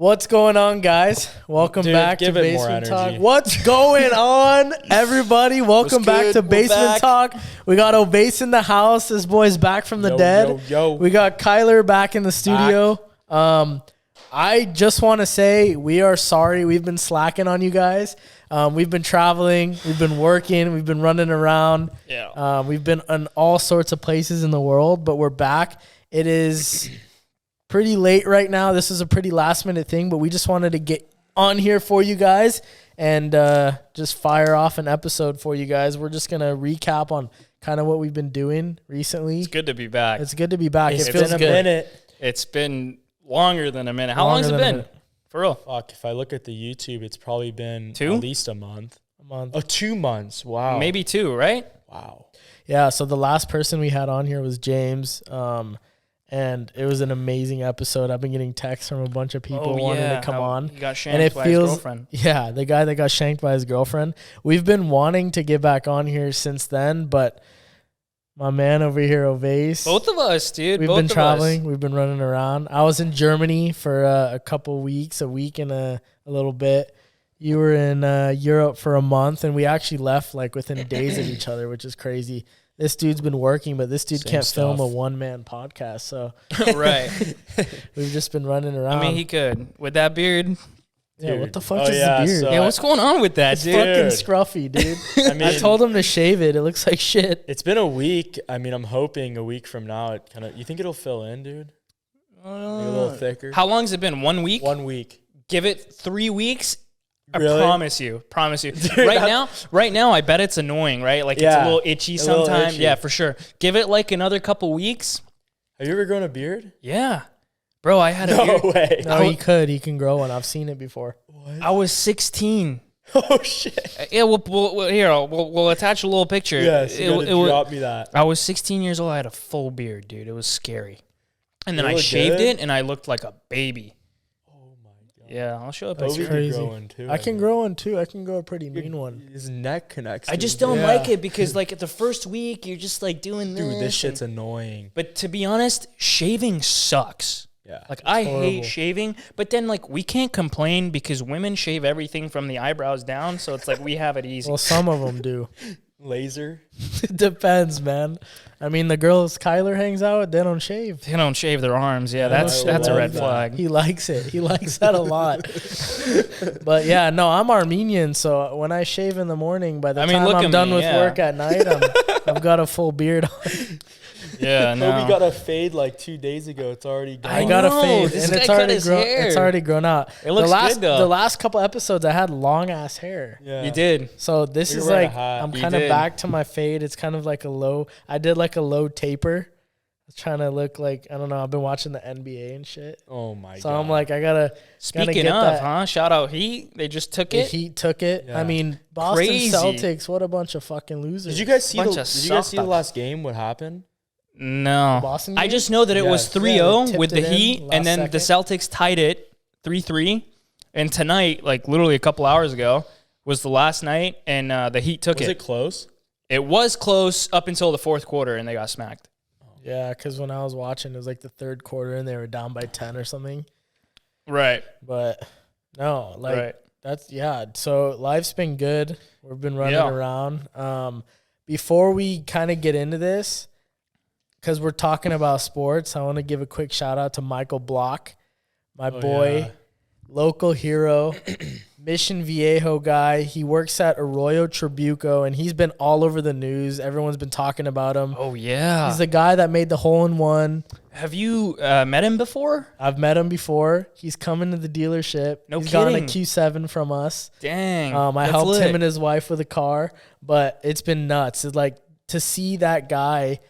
What's going on, guys? Welcome back to Basement Talk. What's going on, everybody? Welcome back to Basement Talk. We got Obase in the house. This boy's back from the dead. We got Kyler back in the studio. I just want to say we are sorry. We've been slacking on you guys. We've been traveling. We've been working. We've been running around. We've been in all sorts of places in the world, but we're back. It is pretty late right now. This is a pretty last minute thing, but we just wanted to get on here for you guys and just fire off an episode for you guys. We're just going to recap on kind of what we've been doing recently. It's good to be back. It's good to be back. It's it feels been good. a minute. It's been longer than a minute. How long has it been? For real? Fuck, if I look at the YouTube, it's probably been at least a month. Oh, 2 months. Wow. Maybe 2, right? Wow. Yeah, so the last person we had on here was James. And it was an amazing episode. I've been getting texts from a bunch of people wanting to come on. He got shanked by his girlfriend. Yeah, the guy that got shanked by his girlfriend. We've been wanting to get back on here since then, but my man over here, Ovase. Both of us, dude. We've been traveling. We've been running around. I was in Germany for a couple weeks, a week and a little bit. You were in Europe for a month, and we actually left like within days of each other, which is crazy. This dude's been working, but this dude can't film a one-man podcast, so right. We've just been running around. I mean, he could with that beard. Yeah, what the fuck is the beard? So what's going on with that, it's dude? Fucking scruffy, dude. I told him to shave it. It looks like shit. It's been a week. I mean, I'm hoping a week from now it kind of. You think it'll fill in, dude? Maybe a little thicker. How long has it been? 1 week? 1 week. Give it 3 weeks. Really? I promise you. Dude, right now, I bet it's annoying, right? Like it's a little itchy sometimes. Yeah, for sure. Give it like another couple weeks. Have you ever grown a beard? Yeah. Bro, I had a beard. No way. No, he could. He can grow one. I've seen it before. What? I was 16. Oh, shit. Yeah, we'll attach a little picture. Yes, drop me that. I was 16 years old. I had a full beard, dude. It was scary. And then I shaved it, and I looked like a baby. Yeah, I'll show up. That's crazy. I can grow one too. I can grow a pretty mean one. His neck connects. I just don't like it because like at the first week you're just like doing this. Dude, this shit's annoying. But to be honest, shaving sucks. Yeah. Like I hate shaving, but then like we can't complain because women shave everything from the eyebrows down, so it's like we have it easy. Well, some of them do. Laser? It depends, man. I mean, the girls Kyler hangs out with, they don't shave. They don't shave their arms. Yeah, that's a red flag. He likes it. He likes that a lot. But yeah, no, I'm Armenian, so when I shave in the morning, by the time I'm done with work at night, I've got a full beard on. Yeah, no. Kobe got a fade like 2 days ago. It's already gone. I got a fade, and it's already grown out. It looks good, though. The last couple episodes, I had long-ass hair. Yeah. You did. So this is like, I'm kind of back to my fade. It's kind of like a low. I did like a low taper. I was trying to look like, I don't know, I've been watching the NBA and shit. Oh, my God. So I'm like, I gotta Speaking get of, that. Shout out Heat. They just took it. The Heat took it. Yeah. I mean, Boston Celtics, what a bunch of fucking losers. Did you guys see the last game? What happened? No. Boston game? I just know that it was 3-0 with the Heat, and then the Celtics tied it 3-3. And tonight, like literally a couple hours ago, was the last night, and the Heat took it. Was it close? It was close up until the fourth quarter, and they got smacked. Yeah, because when I was watching, it was like the third quarter, and they were down by 10 or something. Right. But no, like that's So life's been good. We've been running around. Before we kind of get into this, because we're talking about sports, I want to give a quick shout out to Michael Block, my boy, local hero, Mission Viejo guy. He works at Arroyo Trabuco, and he's been all over the news. Everyone's been talking about him. Oh, yeah. He's the guy that made the hole-in-one. Have you met him before? I've met him before. He's coming to the dealership. He's gotten a Q7 from us. Dang. I helped him and his wife with a car, but it's been nuts. It's like to see that guy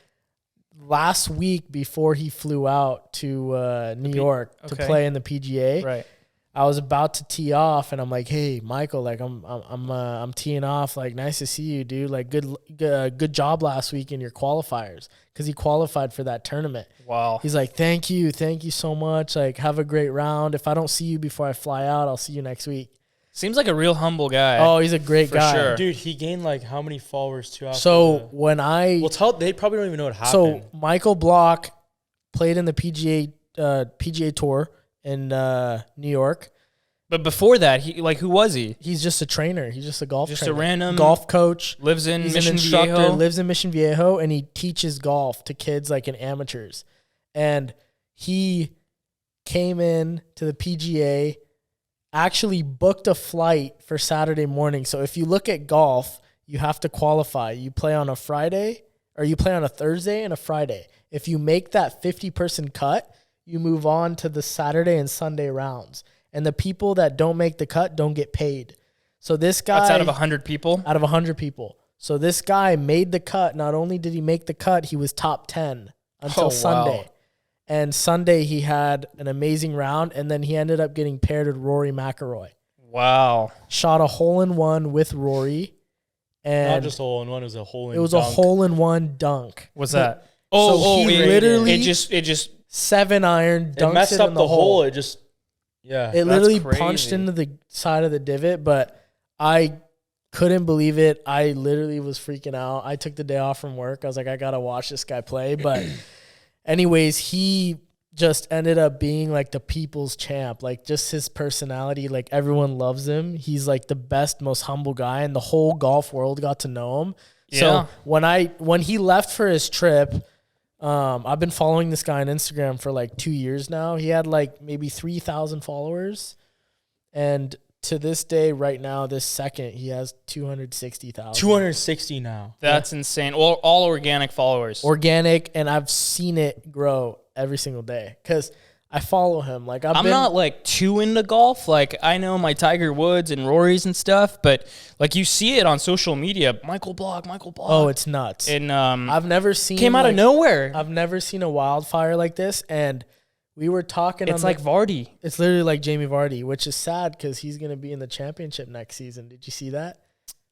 last week before he flew out to New York to play in the PGA. Right. I was about to tee off, and I'm like, "Hey, Michael, like I'm teeing off. Like, nice to see you, dude. Like, good job last week in your qualifiers, because he qualified for that tournament." Wow. He's like, thank you so much. Like, have a great round. If I don't see you before I fly out, I'll see you next week. Seems like a real humble guy. Oh, he's a great guy. Sure. Dude, he gained like how many followers too after they probably don't even know what happened. So Michael Block played in the PGA Tour in New York. But before that, who was he? He's just a trainer. He's just a golf trainer. Just a random golf coach. Lives in He's Mission an instructor, Viejo. lives in Mission Viejo, and he teaches golf to kids like in amateurs. And he came in to the PGA, actually booked a flight for Saturday morning. So if you look at golf, you have to qualify. You play on a Friday, or you play on a Thursday and a Friday. If you make that 50-person cut, you move on to the Saturday and Sunday rounds. And the people that don't make the cut don't get paid. So this guy... That's out of 100 people? Out of 100 people. So this guy made the cut. Not only did he make the cut, he was top 10 until Sunday. Wow. And Sunday he had an amazing round, and then he ended up getting paired with Rory McIlroy. Wow. Shot a hole-in-one with Rory. And not just a hole-in-one, it was a hole-in-dunk. It was a hole-in-one dunk. What's that? He literally... It just 7-iron, dunks it messed it up in the hole. It just... Yeah, it literally punched into the side of the divot, but I couldn't believe it. I literally was freaking out. I took the day off from work. I was like, I got to watch this guy play. But anyways, he just ended up being like the people's champ. Like just his personality, like everyone loves him. He's like the best, most humble guy, and the whole golf world got to know him. Yeah. So when he left for his trip, I've been following this guy on Instagram for like 2 years now. He had like maybe 3,000 followers. And to this day, right now, this second, he has 260,000. 260 now. That's insane. All organic followers. Organic, and I've seen it grow every single day because I follow him. Like I'm not like too into golf. Like I know my Tiger Woods and Rory's and stuff, but like you see it on social media. Michael Block. Oh, it's nuts. And I've never seen came out of nowhere. I've never seen a wildfire like this. And we were talking. It's like Vardy. It's literally like Jamie Vardy, which is sad because he's gonna be in the championship next season. Did you see that?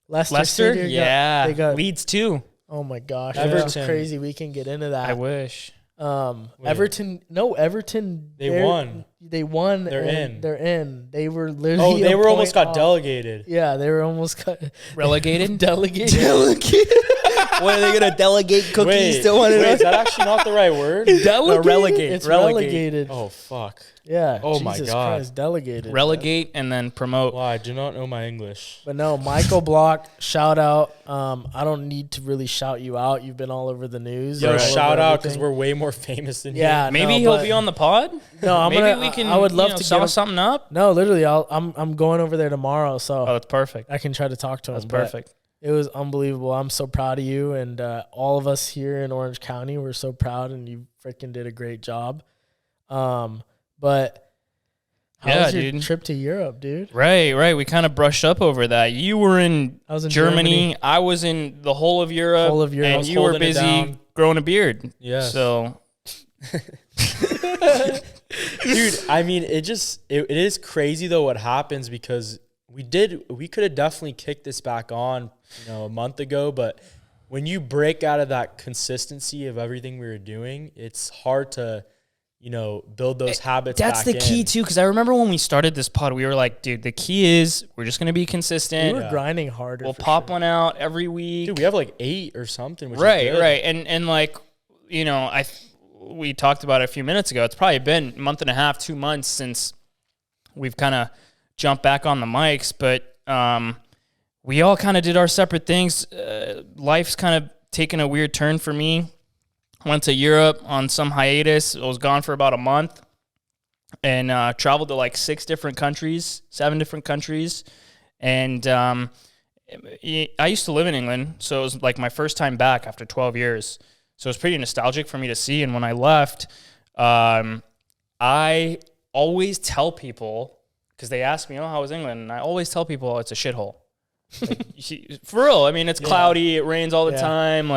Leicester? Yeah. They got Leeds too. Oh my gosh, Everton. That's crazy. We can get into that. I wish. Everton. They won. They won. They're in. They're in. They were literally. Oh, they were almost got delegated. Yeah, they were almost got relegated. Delegated. What are they gonna delegate cookies to one another? Wait, is that actually not the right word? Relegate. It's relegated. Oh fuck. Yeah. Oh Jesus my God. Christ, delegated. Relegate and then promote. Wow, I do not know my English. But no, Michael Block, shout out. I don't need to really shout you out. You've been all over the news. Yo, shout out because we're way more famous than you. Yeah, maybe he'll be on the pod. No, we can. I would love to saw something up. No, literally, I'm going over there tomorrow, so that's perfect. I can try to talk to him. That's perfect. It was unbelievable. I'm so proud of you, and all of us here in Orange County, we're so proud, and you freaking did a great job. But how was your trip to Europe, dude? Right. We kind of brushed up over that. You were in Germany. I was in the whole of Europe. And you were busy growing a beard. Yeah. So, dude, I mean, it is crazy though what happens because we could have definitely kicked this back on, a month ago, but when you break out of that consistency of everything we were doing, it's hard to build those habits. That's the key too, because I remember when we started this pod, we were like, dude, the key is we're just going to be consistent. We were grinding harder. We'll pop one out every week. Dude, we have like 8 or something. Which right. is good. And like, we talked about it a few minutes ago. It's probably been a month and a half, 2 months since we've kind of jumped back on the mics, but we all kind of did our separate things. Life's kind of taken a weird turn for me. Went to Europe on some hiatus. I was gone for about a month and traveled to like 7 different countries. And I used to live in England, so it was like my first time back after 12 years. So it was pretty nostalgic for me to see. And when I left, I always tell people, because they ask me, how was England? And I always tell people it's a shithole. Like, for real. I mean, it's cloudy. It rains all the time.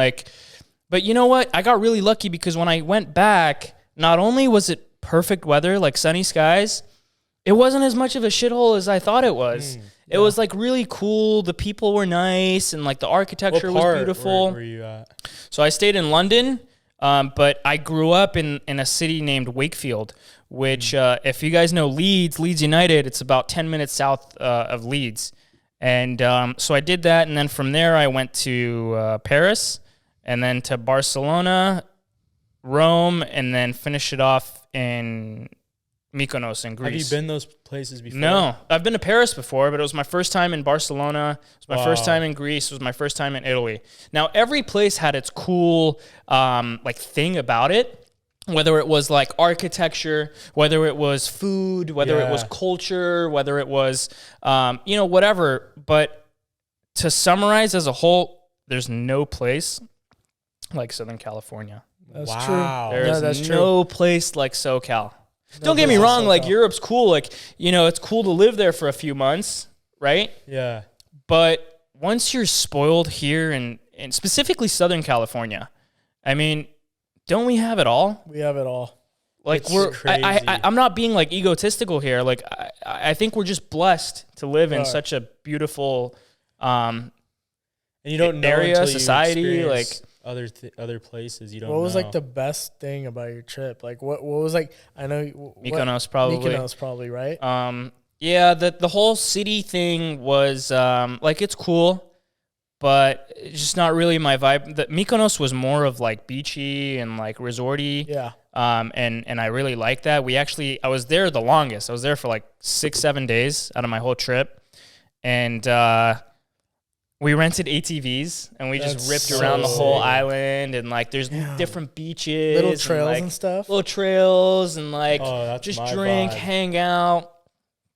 But you know what? I got really lucky because when I went back, not only was it perfect weather, like sunny skies, it wasn't as much of a shithole as I thought it was. It was like really cool. The people were nice and like the architecture was beautiful. Where were you at? So I stayed in London, but I grew up in a city named Wakefield, which if you guys know Leeds United, it's about 10 minutes south of Leeds. And so I did that. And then from there, I went to Paris. And then to Barcelona, Rome, and then finish it off in Mykonos in Greece. Have you been those places before? No. I've been to Paris before, but it was my first time in Barcelona. It was my first time in Greece. It was my first time in Italy. Now, every place had its cool thing about it, whether it was like architecture, whether it was food, whether it was culture, whether it was, whatever. But to summarize as a whole, there's no place like Southern California. That's true. There's no place like SoCal. Don't get me wrong, like Europe's cool. Like, it's cool to live there for a few months, right? Yeah. But once you're spoiled here and specifically Southern California, I mean, don't we have it all? We have it all. Like I'm not being like egotistical here. Like I think we're just blessed to live in such a beautiful and you don't know area, society, like other places you don't. What was like the best thing about your trip? Like what was like? I know Mykonos probably. Mykonos probably, right? Yeah, the whole city thing was it's cool, but it's just not really my vibe. The Mykonos was more of like beachy and like resorty. Yeah. And I really liked that. I was there the longest. I was there for like 6-7 days out of my whole trip, and we rented ATVs and we just ripped around the whole island, and like there's different beaches, little trails and stuff. Little trails and like just drink, hang out,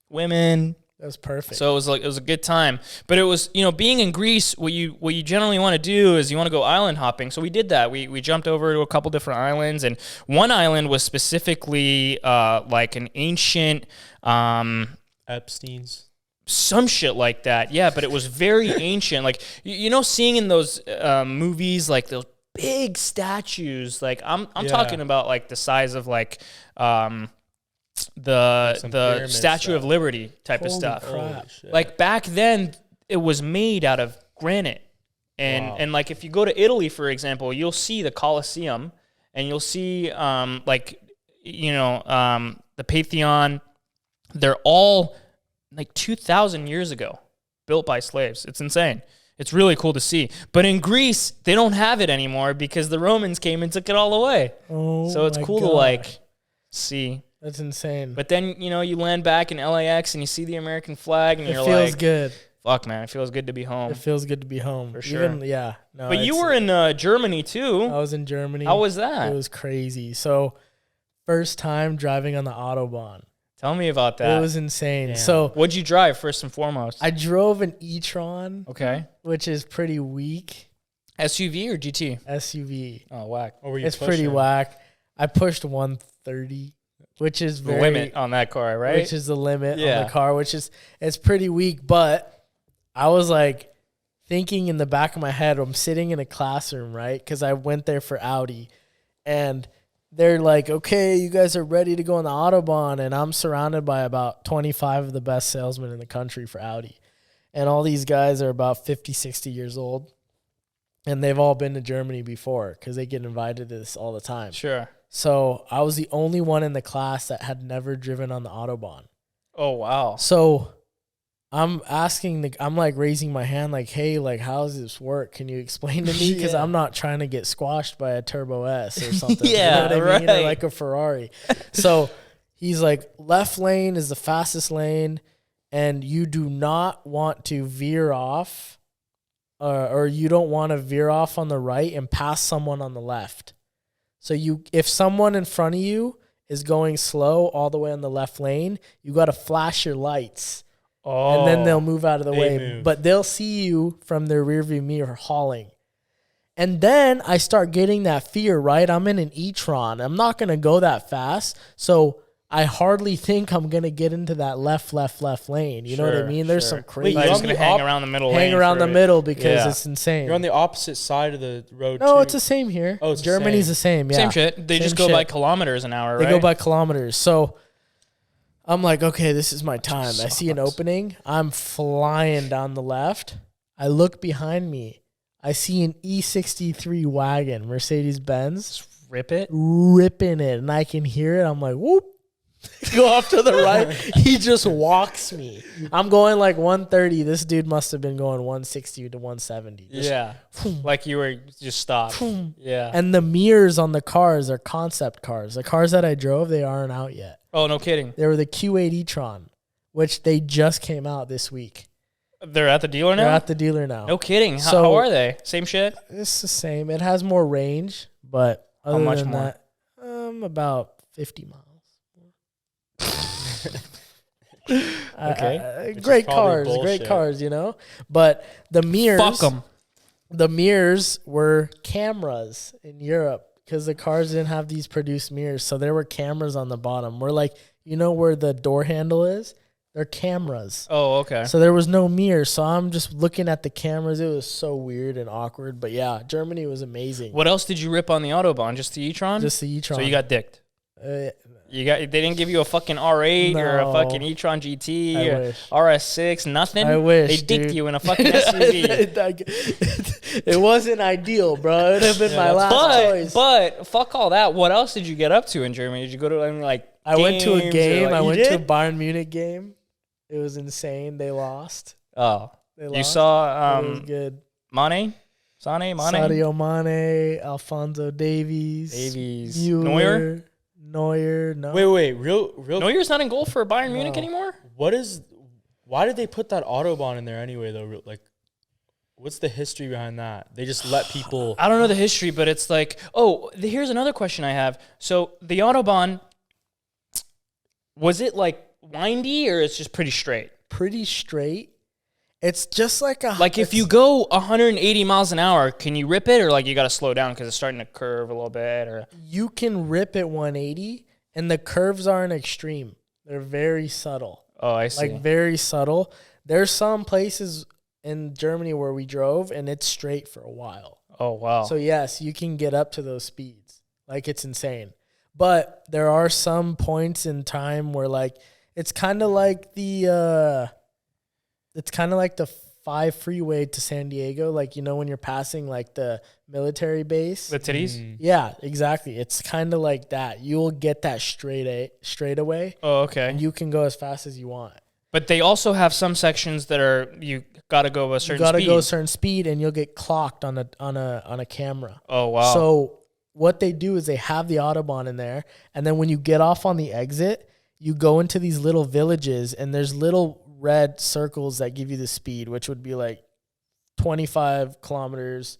women. That was perfect. So it was a good time. But it was, being in Greece, what you generally want to do is you want to go island hopping. So we did that. We jumped over to a couple different islands, and one island was specifically like an ancient Epstein's. Some shit like that, yeah, but it was very ancient. Like, seeing in those movies, like those big statues, like I'm talking about like the size of like the Statue of Liberty type of stuff. Like back then, it was made out of granite, and like if you go to Italy, for example, you'll see the Colosseum, and you'll see the Pantheon. They're all like 2,000 years ago, built by slaves. It's insane. It's really cool to see. But in Greece, they don't have it anymore because the Romans came and took it all away. Oh, so it's cool to like see. That's insane. But then, you land back in LAX and you see the American flag and you're like, it feels good. Fuck, man, it feels good to be home. It feels good to be home. For sure. But you were in Germany too. I was in Germany. How was that? It was crazy. So first time driving on the Autobahn. Tell me about that. It was insane. Damn. So what'd you drive first and foremost? I drove an e-tron. Okay. Which is pretty weak. SUV or GT? SUV. Oh, whack. It's pretty whack. I pushed 130, which is the limit on that car, right? Which is the limit on the car, it's pretty weak. But I was like thinking in the back of my head, I'm sitting in a classroom, right? Because I went there for Audi, and they're like, okay, you guys are ready to go on the Autobahn, and I'm surrounded by about 25 of the best salesmen in the country for Audi. And all these guys are about 50, 60 years old, and they've all been to Germany before because they get invited to this all the time. Sure. So I was the only one in the class that had never driven on the Autobahn. Oh, wow. So I'm I'm like raising my hand like, hey, like, how does this work? Can you explain to me? Because I'm not trying to get squashed by a Turbo S or something. You know what I mean? Or like a Ferrari. So he's like, left lane is the fastest lane, and you do not want to veer off or you don't want to veer off on the right and pass someone on the left. So if someone in front of you is going slow all the way on the left lane, you got to flash your lights. Oh, and then they'll move out of the way. But they'll see you from their rearview mirror hauling. And then I start getting that fear, right? I'm in an e-tron. I'm not going to go that fast. So I hardly think I'm going to get into that left lane. You know what I mean? There's some crazy. You're just going to hang around the middle. Hang around the middle because it's insane. You're on the opposite side of the road, No, it's the same here. Oh, it's Germany's the same. Yeah. Same shit. They just go by kilometers an hour, right? They go by kilometers. So I'm like, okay, this is my time. I see an opening. I'm flying down the left. I look behind me. I see an E63 wagon, Mercedes-Benz. Rip it? Ripping it. And I can hear it. I'm like, whoop. Go off to the right. He just walks me. I'm going like 130. This dude must have been going 160 to 170. Yeah. Like you were just stopped. Yeah. And the mirrors on the cars are concept cars. The cars that I drove, they aren't out yet. Oh, no kidding. They were the Q8 e-tron, which they just came out this week. They're at the dealer now? They're at the dealer now. No kidding. How are they? Same shit? It's the same. It has more range, but other how much than more? That, about 50 miles. Okay. Great cars, you know? But the mirrors... Fuck them. The mirrors were cameras in Europe because the cars didn't have these produced mirrors. So there were cameras on the bottom. We're like, you know where the door handle is? They're cameras. Oh, okay. So there was no mirror. So I'm just looking at the cameras. It was so weird and awkward. But yeah, Germany was amazing. What else did you rip on the Autobahn? Just the e-tron? Just the e-tron. So you got dicked. They didn't give you a fucking R8 or a fucking e-tron GT or RS6, nothing? I wish, They dicked you in a fucking SUV. It wasn't ideal, bro. It would have been my last choice. But fuck all that. What else did you get up to in Germany? Did you go to like I went to a game. Like, I went to a Bayern Munich game. It was insane. They lost. Oh. They lost. You saw it was good. Mane? Sadio Mane, Alphonso Davies. Neuer? Neuer, no. Wait, real. Neuer's not in goal for Bayern Munich anymore? Why did they put that Autobahn in there anyway, though? Like, what's the history behind that? They just let people... I don't know the history, but it's like... Oh, here's another question I have. So, the Autobahn, was it, like, windy or it's just pretty straight? Pretty straight. It's just like a... Like, if you go 180 miles an hour, can you rip it? Or, like, you got to slow down because it's starting to curve a little bit? Or you can rip at 180, and the curves aren't extreme. They're very subtle. Oh, I see. Like, very subtle. There's some places in Germany where we drove, and it's straight for a while. Oh, wow. So, yes, you can get up to those speeds. Like, it's insane. But there are some points in time where, like, it's kind of like the... It's kind of like the 5 freeway to San Diego. Like, you know, when you're passing, like, the military base. The titties? Yeah, exactly. It's kind of like that. You will get that straight away. Oh, okay. And you can go as fast as you want. But they also have some sections that are, you got to go a certain speed. You got to go a certain speed, and you'll get clocked on a camera. Oh, wow. So what they do is they have the Autobahn in there, and then when you get off on the exit, you go into these little villages, and there's little red circles that give you the speed, which would be like 25 kilometers,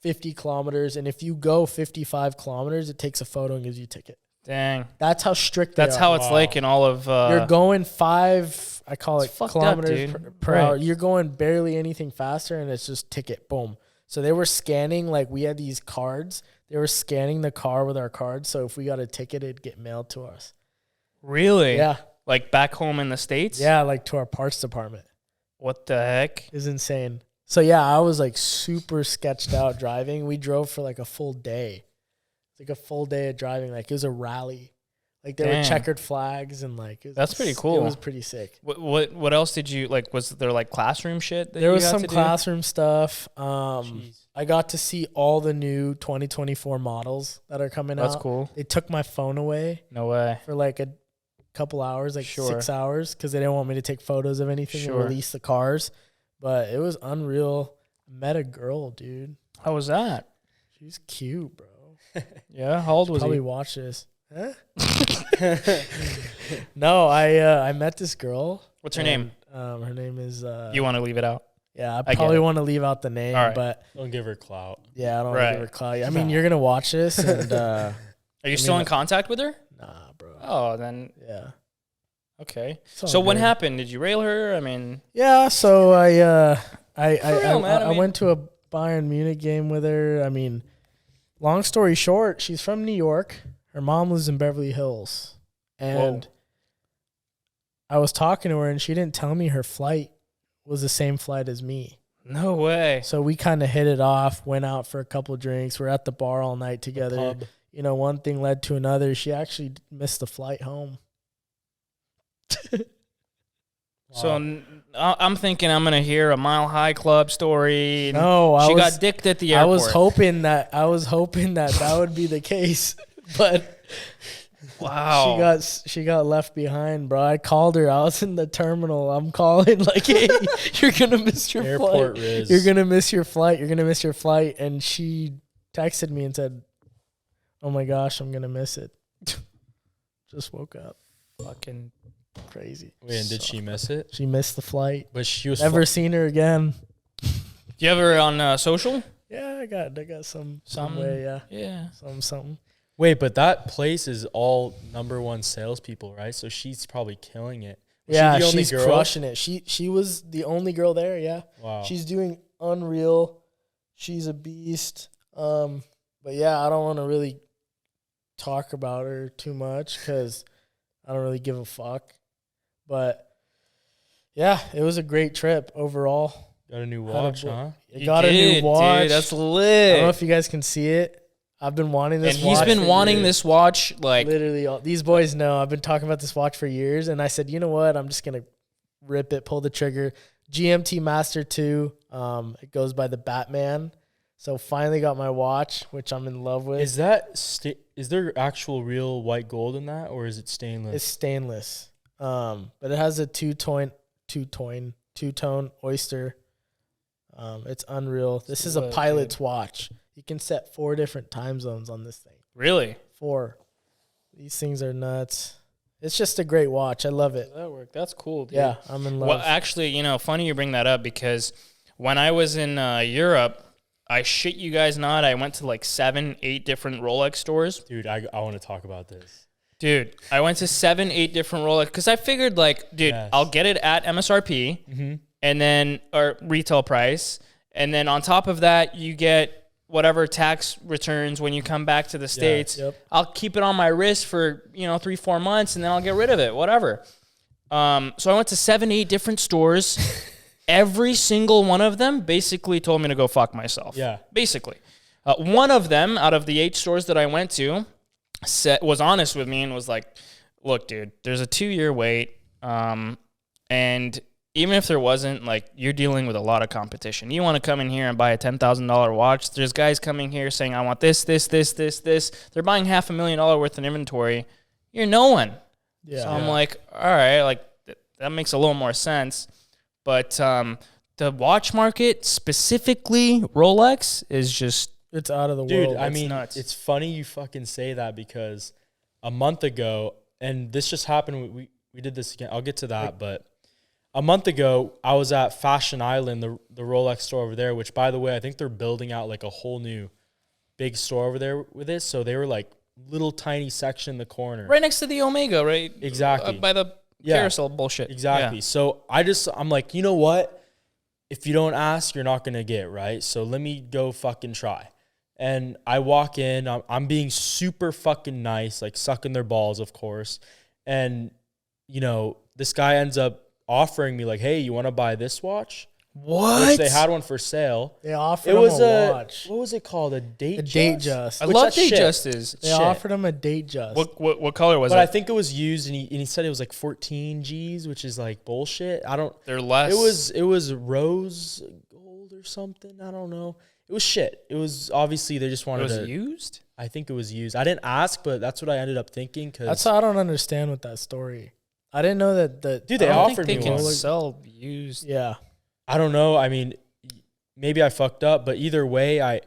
50 kilometers. And if you go 55 kilometers, it takes a photo and gives you a ticket. Dang. That's how strict they are. That's how it's like in all of... You're going 5, I call it kilometers per hour. Right. You're going barely anything faster, and it's just ticket, boom. So they were scanning, like we had these cards. They were scanning the car with our cards. So if we got a ticket, it'd get mailed to us. Really? Yeah. Like back home in the States? Yeah, like to our parts department. What the heck? It's insane. So yeah, I was like super sketched out driving. We drove for like a full day. It's like a full day of driving. Like it was a rally. Like there were checkered flags and like that's pretty cool. It was pretty sick. What else did you like? Was there like classroom shit? There was some classroom stuff. I got to see all the new 2024 models that are coming out. That's cool. They took my phone away. No way. For like a couple hours, like 6 hours, because they didn't want me to take photos of anything and release the cars. But it was unreal. Met a girl, dude. How was that? She was cute, bro. Yeah, how old was probably he? Watch this. Huh? No, I met this girl. What's her name? Her name is. You want to leave it out? Yeah, I probably want to leave out the name, but don't give her clout. Yeah, I don't want to give her clout. I mean, you're gonna watch this, and are you still in contact with her? Nah, bro. Oh, then yeah. Okay. So what happened? Did you rail her? I mean. Yeah. So I went to a Bayern Munich game with her. I mean, long story short, she's from New York. Her mom lives in Beverly Hills, and I was talking to her, and she didn't tell me her flight was the same flight as me. No way. So we kind of hit it off, went out for a couple of drinks. We're at the bar all night together. You know, one thing led to another. She actually missed the flight home. So I'm thinking I'm going to hear a Mile High Club story. No, she got dicked at the airport. I was hoping that would be the case, but Wow. She got left behind, bro. I called her. I was in the terminal. I'm calling like, hey, you're gonna miss your Airport flight. Riz. You're gonna miss your flight. You're gonna miss your flight. And she texted me and said, "Oh my gosh, I'm gonna miss it." Just woke up. Fucking crazy. Wait, and did she miss it? She missed the flight. But she was never seen her again. You have her on social? Yeah, I got some way. Yeah. Something. Wait, but that place is all #1 salespeople, right? So she's probably killing it. Yeah, she's crushing it. She was the only girl there. Yeah. Wow. She's doing unreal. She's a beast. But yeah, I don't want to really talk about her too much because I don't really give a fuck. But yeah, it was a great trip overall. Got a new watch, huh? Got a new watch. Dude, that's lit. I don't know if you guys can see it. I've been wanting this watch. And he's been wanting this watch like literally these boys know. I've been talking about this watch for years, and I said, you know what? I'm just gonna rip it, pull the trigger. GMT Master 2. It goes by the Batman. So finally got my watch, which I'm in love with. Is that is there actual real white gold in that, or is it stainless? It's stainless. But it has a two-tone oyster. It's unreal. This is a pilot's watch. You can set 4 different time zones on this thing. Really? 4. These things are nuts. It's just a great watch. I love it. That work. That's cool, dude. Yeah, I'm in love. Well, actually, funny you bring that up because when I was in Europe, I shit you guys not, I went to like 7-8 different Rolex stores. Dude, I want to talk about this. Dude, I went to 7-8 different Rolex because I figured I'll get it at MSRP and then or retail price, and then on top of that, you get whatever tax returns when you come back to the States. Yep. I'll keep it on my wrist for 3-4 months, and then I'll get rid of it, whatever. So I went to 7-8 different stores. Every single one of them basically told me to go fuck myself. Yeah. Basically. One of them out of the 8 stores that I went to was honest with me and was like, look, dude, there's a 2-year wait. And even if there wasn't, you're dealing with a lot of competition. You want to come in here and buy a $10,000 watch. There's guys coming here saying, I want this. They're buying $500,000 worth of inventory. You're no one. Yeah. So I'm like, all right, that makes a little more sense. But the watch market, specifically Rolex, is just... It's out of the Dude, world. I mean, nuts. It's funny you fucking say that because a month ago, and this just happened, we did this again. I'll get to that, but a month ago, I was at Fashion Island, the Rolex store over there, which, by the way, I think they're building out a whole new big store over there with this. So they were little tiny section in the corner. Right next to the Omega, right? Exactly. By the carousel bullshit. Exactly. Yeah. So I'm like, you know what? If you don't ask, you're not going to get, right? So let me go fucking try. And I walk in, I'm being super fucking nice, sucking their balls, of course. And, this guy ends up offering me hey, you want to buy this watch? What? Which they had one for sale. They offered him a watch. What was it called? A Date Just. I love Date Justice. They offered him a Date Just. What color was it? But I think it was used, and he said it was 14 G's, which is bullshit. They're less. It was rose gold or something. I don't know. It was shit. It was obviously they just wanted to. It was used? I think it was used. I didn't ask, but that's what I ended up thinking. That's how I don't understand with that story. I didn't know that. Dude, they offered me one. They can one. sell used. Yeah. I don't know. I mean, maybe I fucked up, but either way,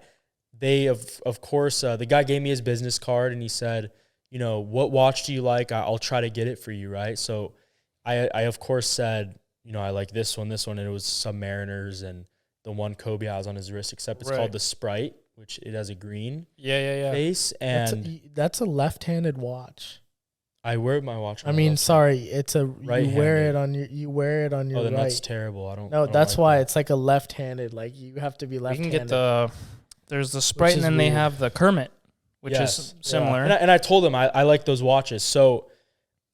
they of course, the guy gave me his business card and he said, what watch do you like? I'll try to get it for you, right? So I of course said, I like this one, and it was Submariners and the one Kobe has on his wrist, except it's called the Sprite, which it has a green face. And that's a left-handed watch. I wear my watch. Sorry, it's a right-handed. you wear it on your then right. That's terrible. I don't. That's why it's a left-handed. You have to be left-handed. You can get there's the Sprite, and then they have the Kermit, which is similar. Yeah. And I told them I like those watches. So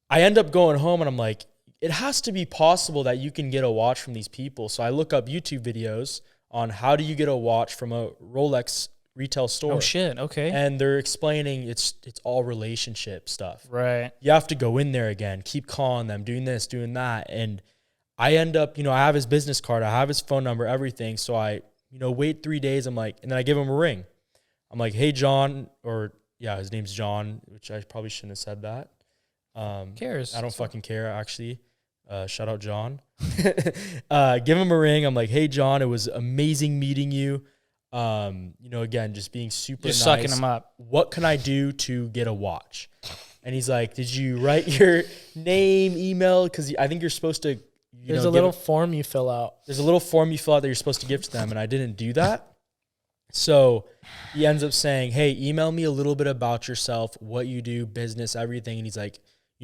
I end up going home and I'm like, it has to be possible that you can get a watch from these people. So I look up YouTube videos on how do you get a watch from a Rolex retail store. Oh shit, okay. And they're explaining it's all relationship stuff. Right. You have to go in there again, keep calling them, doing this, doing that. And I end up, I have his business card, I have his phone number, everything. So I, wait 3 days. I'm like, and then I give him a ring. I'm like, hey, John, or, yeah, his name's John, which I probably shouldn't have said that. Who cares? I don't fucking care, actually. Shout out John. Give him a ring. I'm like, hey, John, it was amazing meeting you. Again, just being super nice. Sucking him up. What can I do to get a watch? And he's like, did you write your name, email? Because I think you're supposed to. There's a little form you fill out. There's a little form you fill out that you're supposed to give to them, and I didn't do that. So he ends up saying, hey, email me a little bit about yourself, what you do, business, everything. And he's like,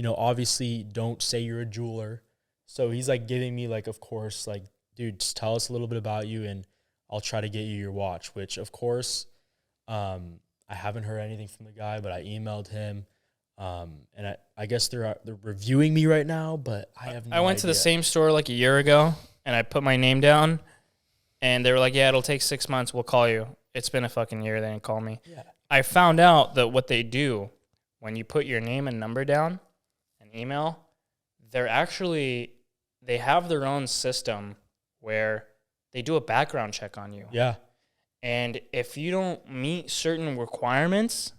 obviously don't say you're a jeweler. So he's like giving me like, of course, like, dude, just tell us a little bit about you and I'll try to get you your watch, which of course, I haven't heard anything from the guy, but I emailed him. And I guess they're reviewing me right now, but I have no idea. I went to the same store like a year ago and I put my name down and they were like, yeah, it'll take 6 months. We'll call you. It's been a fucking year. They didn't call me. Yeah. I found out that what they do when you put your name and number down, an email, they have their own system where they do a background check on you. Yeah. And if you don't meet certain requirements,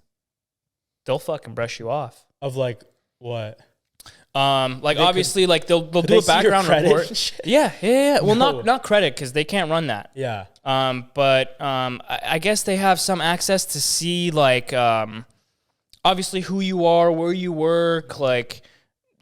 they'll fucking brush you off. Of like what? Obviously, like they'll do a background report. Yeah. Well, No. not credit because they can't run that. Yeah. But I guess they have some access to see like obviously who you are, where you work, like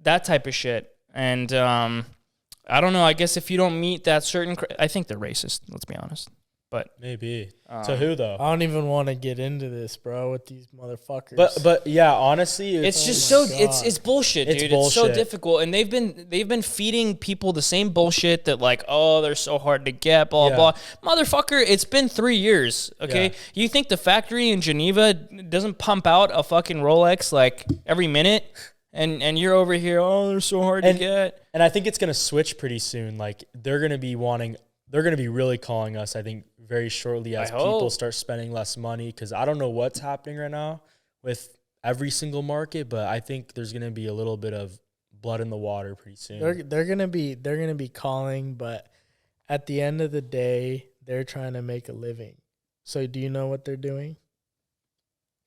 that type of shit. And I don't know. I guess if you don't meet that certain, I think they're racist. Let's be honest. But maybe to who though? I don't even want to get into this, bro, with these motherfuckers. But yeah, honestly, it's just it's bullshit, dude. It's so difficult, and they've been feeding people the same bullshit that like, oh, they're so hard to get, blah blah. Motherfucker, it's been 3 years. Okay, you think the factory in Geneva doesn't pump out a fucking Rolex like every minute? And you're over here, oh, they're so hard to get. And I think it's gonna switch pretty soon. Like they're gonna be really calling us, I think, very shortly as people start spending less money. Because I don't know what's happening right now with every single market, but I think there's gonna be a little bit of blood in the water pretty soon. They're gonna be calling, but at the end of the day, they're trying to make a living. So do you know what they're doing?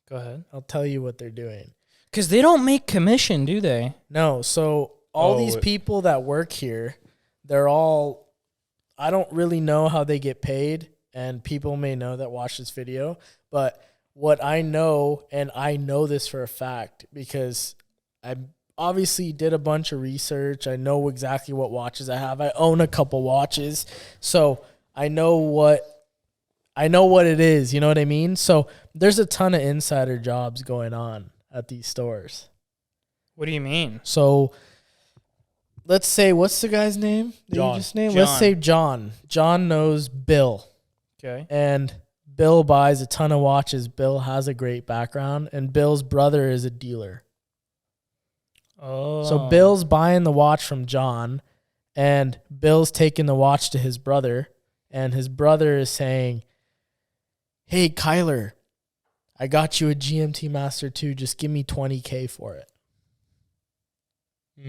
Go ahead. I'll tell you what they're doing. Because they don't make commission, do they? No. So all these people that work here, they're all, I don't really know how they get paid, and people may know that watch this video, but what I know, and I know this for a fact because I obviously did a bunch of research. I know exactly what watches I have. I own a couple watches, so I know what it is. You know what I mean? So there's a ton of insider jobs going on at these stores. What do you mean? So let's say, what's the guy's name? John. Let's say John. John knows Bill. Okay. And Bill buys a ton of watches. Bill has a great background, and Bill's brother is a dealer. Oh. So Bill's buying the watch from John, and Bill's taking the watch to his brother, and his brother is saying, hey, Kyler, I got you a GMT Master 2. Just give me $20K for it.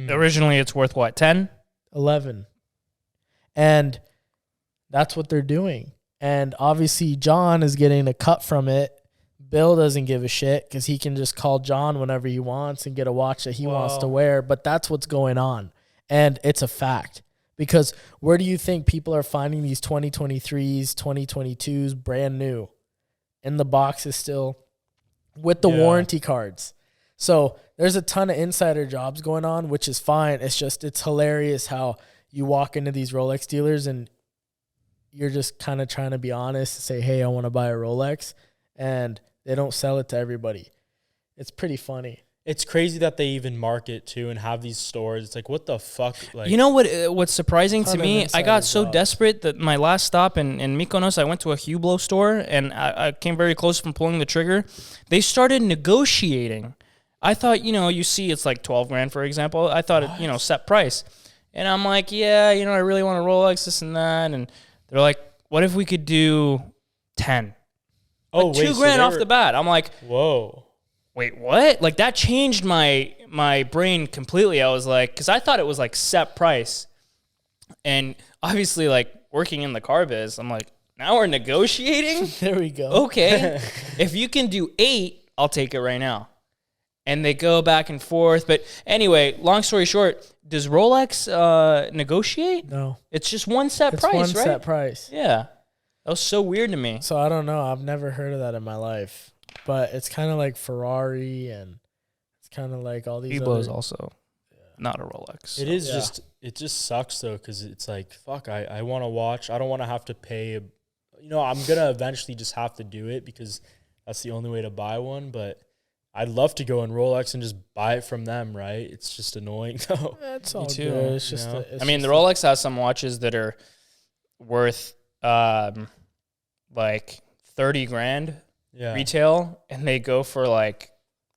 Originally, it's worth what, 10? 11. And that's what they're doing. And obviously, John is getting a cut from it. Bill doesn't give a shit because he can just call John whenever he wants and get a watch that he wants to wear. But that's what's going on. And it's a fact. Because where do you think people are finding these 2023s, 2022s brand new? In the box is still with the warranty cards. So there's a ton of insider jobs going on, which is fine. It's just, it's hilarious how you walk into these Rolex dealers and you're just kind of trying to be honest and say, hey, I want to buy a Rolex, and they don't sell it to everybody. It's pretty funny. It's crazy that they even market too and have these stores. It's like, what the fuck? Like, you know what's surprising to me? I got so desperate that my last stop in Mykonos, I went to a Hublot store, and I came very close from pulling the trigger. They started negotiating. I thought, you see it's like 12 grand, for example. I thought it, set price. And I'm like, yeah, I really want a Rolex, this and that. And they're like, what if we could do 10? Oh, like $2 grand off the bat. I'm like, whoa. Wait, what? Like, that changed my brain completely. I was like, because I thought it was like set price. And obviously, like, working in the car biz, I'm like, now we're negotiating? There we go. Okay. If you can do 8, I'll take it right now. And they go back and forth. But anyway, long story short, does Rolex negotiate? No. It's just one set It's price, one right? set price. Yeah. That was so weird to me. So I don't know. I've never heard of that in my life. But it's kind of like Ferrari, and it's kind of like all these Hublot is other... also not a Rolex. It is just, it just sucks though, because it's like, fuck, I want to watch. I don't want to have to pay. I'm going to eventually just have to do it because that's the only way to buy one. But I'd love to go in Rolex and just buy it from them, right? It's just annoying though. It's all too, good. It's just the Rolex has some watches that are worth like 30 grand retail, and they go for like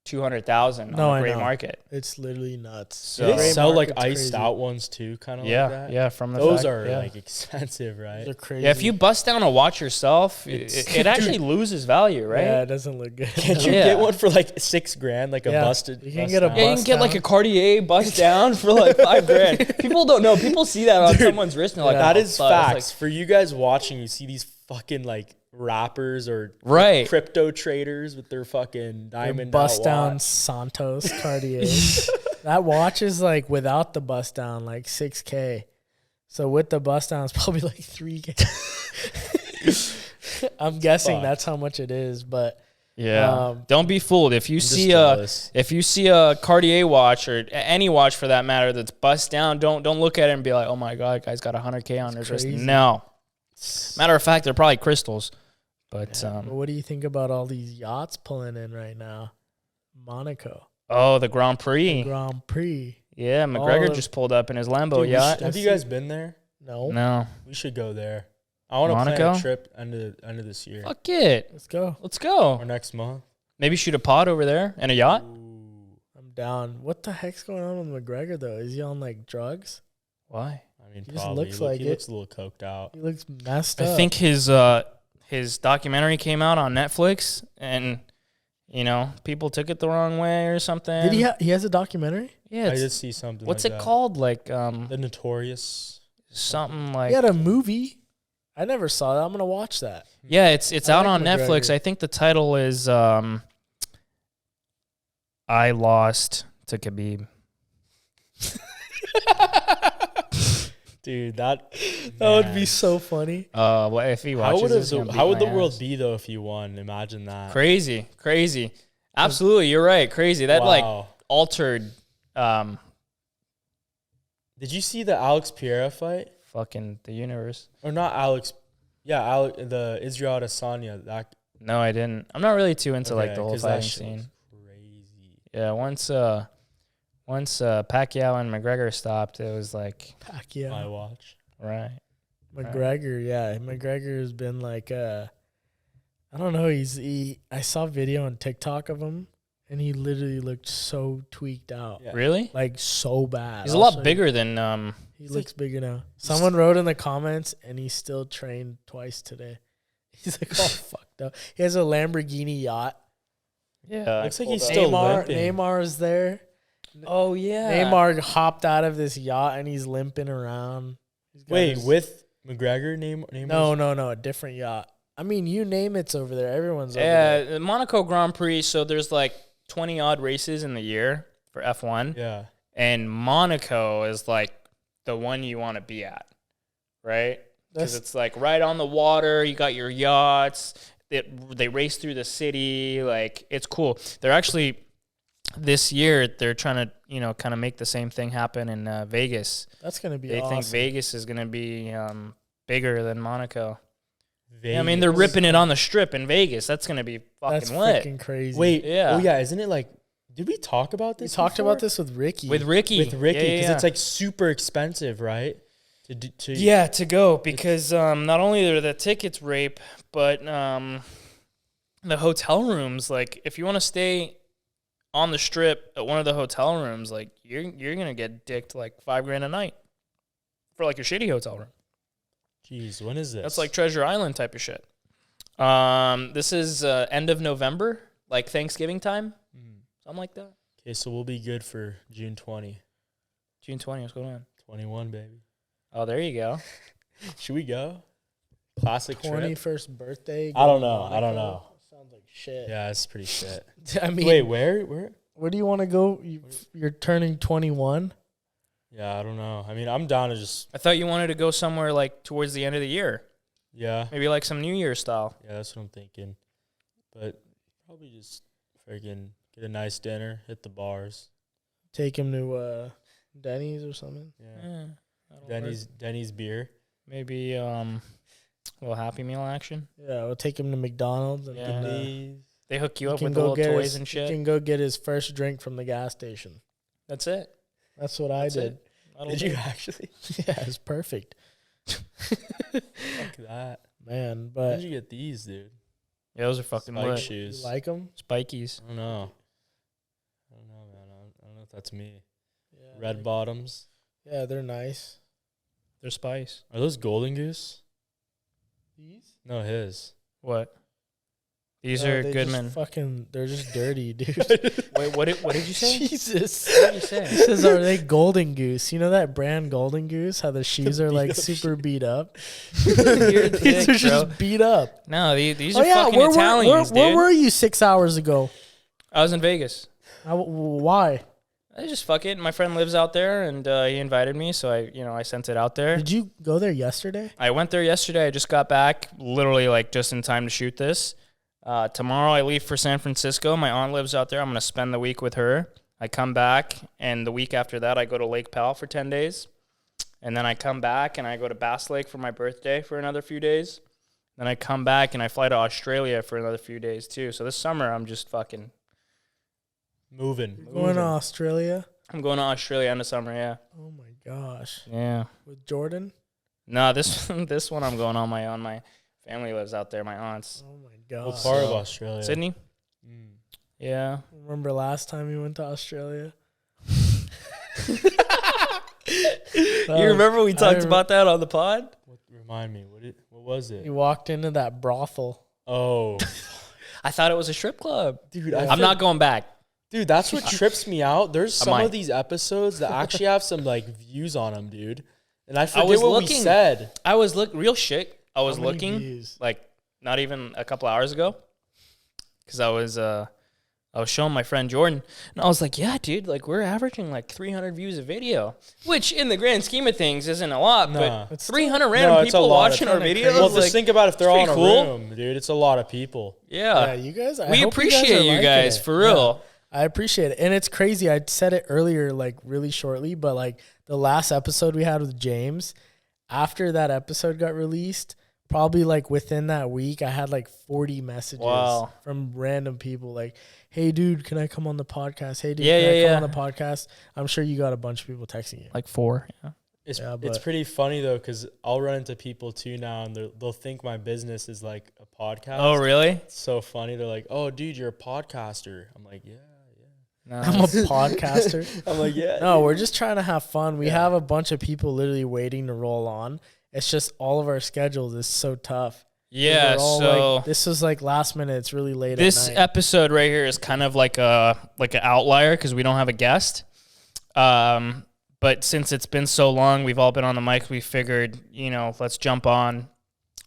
200,000 on the gray market. It's literally nuts. So they sell like iced out ones too, kind of like that. Yeah, from those are like expensive, right? They're crazy. Yeah, if you bust down a watch yourself, it actually loses value, right? Yeah, it doesn't look good. Can't you get one for like $6,000, like a busted? You can get a bust you can get like a Cartier bust down for like $5,000. People don't know. People see that on someone's wrist and they're like, that is facts. Like, for you guys watching, you see these fucking like rappers or crypto traders with their fucking diamond bust down Santos Cartier. That watch is like without the bust down like $6,000. So with the bust down, it's probably like $3,000. I'm guessing that's how much it is, but don't be fooled. If you see a Cartier watch or any watch for that matter that's bust down, don't look at it and be like, oh my god, guy's got $100,000 on his wrist. No. Matter of fact, they're probably crystals. But what do you think about all these yachts pulling in right now? Monaco. Oh, the Grand Prix. Yeah, McGregor just pulled up in his Lambo yacht. Have you guys been there? No. We should go there. I want to plan a trip end of this year. Fuck it. Let's go. Or next month. Maybe shoot a pod over there and a yacht. Ooh, I'm down. What the heck's going on with McGregor though? Is he on like drugs? Why? I mean, he probably. Just looks he looks a little coked out. He looks messed up. I think his documentary came out on Netflix, and people took it the wrong way or something. Did he has a documentary? Yeah, I did see something. What's like it that. called? Like The Notorious. Something like. He had a movie. I never saw that. I'm gonna watch that. Yeah, it's out on Netflix. I think the title is I Lost to Khabib. Dude, that would be so funny. Well, if he watches how would the world be though if he won? Imagine that. Crazy. Absolutely, you're right. Crazy. That like altered. Did you see the Alex Pereira fight? Fucking the universe. Or not Alex? Yeah, the Israel Adesanya. That. No, I didn't. I'm not really too into like the whole fighting scene. Crazy. Yeah, once Pacquiao and McGregor stopped, it was like Pacquiao. My watch. Right. McGregor, yeah. McGregor has been like I don't know, I saw a video on TikTok of him and he literally looked so tweaked out. Yeah. Really? Like so bad. He's a lot bigger than he looks bigger now. Someone wrote in the comments and he still trained twice today. He's like all fucked up. He has a Lamborghini yacht. Yeah. Looks like he's still limping. Neymar is there. Oh yeah. Neymar hopped out of this yacht and he's limping around. Wait, with McGregor? Neymar? No, a different yacht. I mean, you name it's over there. Everyone's over there. Yeah, Monaco Grand Prix. So there's like 20 odd races in the year for F1. Yeah. And Monaco is like the one you want to be at, right? Because it's like right on the water. You got your yachts. They race through the city. Like, it's cool. They're actually, this year, they're trying to, kind of make the same thing happen in Vegas. That's going to be They awesome. think Vegas is going to be bigger than Monaco. Vegas. Yeah, I mean, they're ripping it on the strip in Vegas. That's going to be fucking lit. That's freaking crazy. Wait, yeah. Oh, yeah, isn't it like, did we talk about this? We talked about this with Ricky. With Ricky, because it's like super expensive, right? To go, because not only are the tickets rape, but the hotel rooms, like if you want to stay on the strip at one of the hotel rooms, like you're gonna get dicked like $5,000 a night for like a shitty hotel room. Jeez, when is this? That's like Treasure Island type of shit. This is end of November, like Thanksgiving time, something like that. Okay, so we'll be good for June 20. June 20, what's going on? 21, baby. Oh, there you go. Should we go? Classic 21st birthday. I don't know. Sounds like shit. Yeah, it's pretty shit. I mean, wait, where do you want to go? You're turning 21. Yeah, I don't know. I mean, I'm down to just. I thought you wanted to go somewhere like towards the end of the year. Yeah. Maybe like some New Year style. Yeah, that's what I'm thinking. But probably just freaking get a nice dinner, hit the bars. Take him to Denny's or something. Yeah. Denny's beer. Maybe a little Happy Meal action. Yeah, we'll take him to McDonald's. And they hook you up with the little toys and shit. He can go get his first drink from the gas station. That's it. That's what I did. Did you actually? Yeah, it's perfect. Fuck that. Man, but. Where did you get these, dude? Yeah, those are fucking Spike lit. shoes. You like them? Spikies. I don't know, man. I don't know if that's me. Yeah, Red bottoms. Yeah, they're nice. They're spice. Are those Golden Goose? These? No, his. What? These are Goodman. They're just dirty, dude. Wait, what did you say? Jesus. What did you say? He says, are they Golden Goose? You know that brand Golden Goose? How the shoes are like super beat up? These are just beat up. No, these are fucking Italians, dude. Where were you 6 hours ago? I was in Vegas. Why? I just fuck it. My friend lives out there, and he invited me, so I sent it out there. Did you go there yesterday? I went there yesterday. I just got back, literally like just in time to shoot this. Tomorrow I leave for San Francisco. My aunt lives out there. I'm going to spend the week with her. I come back, and the week after that, I go to Lake Powell for 10 days. And then I come back, and I go to Bass Lake for my birthday for another few days. Then I come back, and I fly to Australia for another few days, too. So this summer, I'm just fucking moving. Going to Australia? I'm going to Australia in the summer, yeah. Oh, my gosh. Yeah. With Jordan? No, this one I'm going on my own. My family lives out there, my aunts. Oh, my God. What part of Australia? Sydney? Yeah. Remember last time you went to Australia? You remember we talked about that on the pod? Remind me. What was it? You walked into that brothel. Oh. I thought it was a strip club. Dude, I'm not going back. Dude, that's what trips me out. There's some of these episodes that actually have some like views on them, dude. And I forget what we said. I was real shit. I was looking views? like not even a couple hours ago because I was showing my friend Jordan, and I was like, yeah, dude, like we're averaging like 300 views a video, which in the grand scheme of things isn't a lot, but 300 random people watching our videos. Well, just think about if they're all in a room, dude. It's a lot of people. Yeah, you guys. We appreciate you guys for real. I appreciate it. And it's crazy. I said it earlier, like really shortly, but like the last episode we had with James, after that episode got released, probably like within that week, I had like 40 messages from random people like, hey, dude, can I come on the podcast? Hey, dude, can I come on the podcast? I'm sure you got a bunch of people texting you. Like 4. Yeah. It's pretty funny, though, because I'll run into people, too, now, and they'll think my business is like a podcast. Oh, really? It's so funny. They're like, oh, dude, you're a podcaster. I'm like, yeah. No, I'm a podcaster. I'm like, yeah. No, we're just trying to have fun. We have a bunch of people literally waiting to roll on. It's just all of our schedules is so tough. Yeah, so like, this was like last minute. It's really late. This at night. episode right here is kind of like an outlier because we don't have a guest. But since it's been so long, we've all been on the mic. We figured, let's jump on,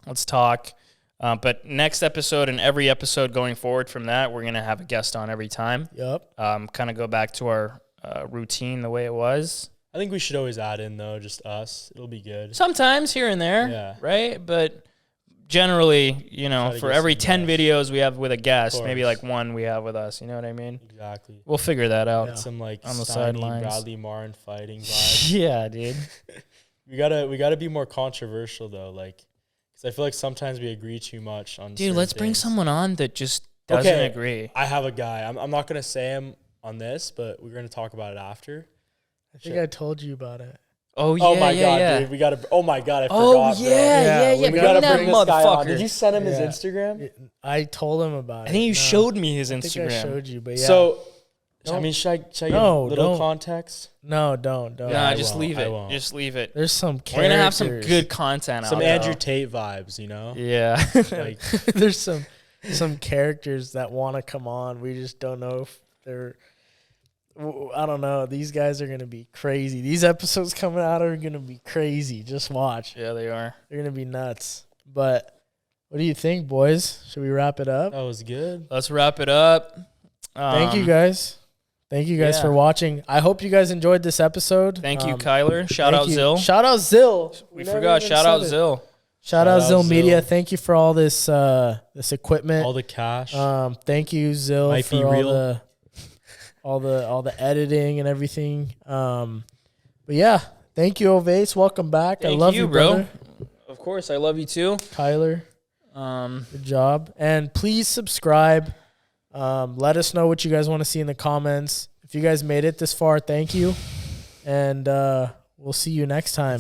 let's talk. But next episode and every episode going forward from that, we're gonna have a guest on every time. Yep. Kind of go back to our routine the way it was. I think we should always add in though, just us. It'll be good. Sometimes here and there, right? But generally, for every 10 videos we have with a guest, maybe like one we have with us. You know what I mean? Exactly. We'll figure that out. Yeah. Some like on the sidelines, Bradley Martin fighting vibes. Yeah, dude. we gotta be more controversial though, like. Because I feel like sometimes we agree too much on. Dude, let's bring someone on that just doesn't agree. I have a guy. I'm not gonna say him on this, but we're gonna talk about it after. I think I told you about it. Oh yeah, oh my god, yeah. dude, we gotta. Oh my god, I forgot. Oh yeah, bro. We gotta bring this guy on. Did you send him his Instagram? I told him about it. I think you showed me his Instagram. I think I showed you, but yeah. So, I mean, should I give a little context? No, don't. Nah, just leave it. Just leave it. There's some characters. We're gonna have some good content out. Some Andrew Tate vibes, Yeah. Like there's some characters that want to come on. We just don't know if they're. I don't know. These guys are gonna be crazy. These episodes coming out are gonna be crazy. Just watch. Yeah, they are. They're gonna be nuts. But What do you think, boys? Should we wrap it up? That was good. Let's wrap it up. Thank you guys. Thank you guys for watching. I hope you guys enjoyed this episode. Thank you, Kyler. Shout out Zill. Shout out Zill. We forgot. Shout out Zill. Shout out Zill Media. Thank you for all this this equipment. All the cash. Thank you, Zill, Might for all the editing and everything. But yeah, thank you, Ovace. Welcome back. I love you, bro. Brother. Of course, I love you too, Kyler. Good job. And please subscribe. Let us know what you guys want to see in the comments. If you guys made it this far, thank you. And we'll see you next time.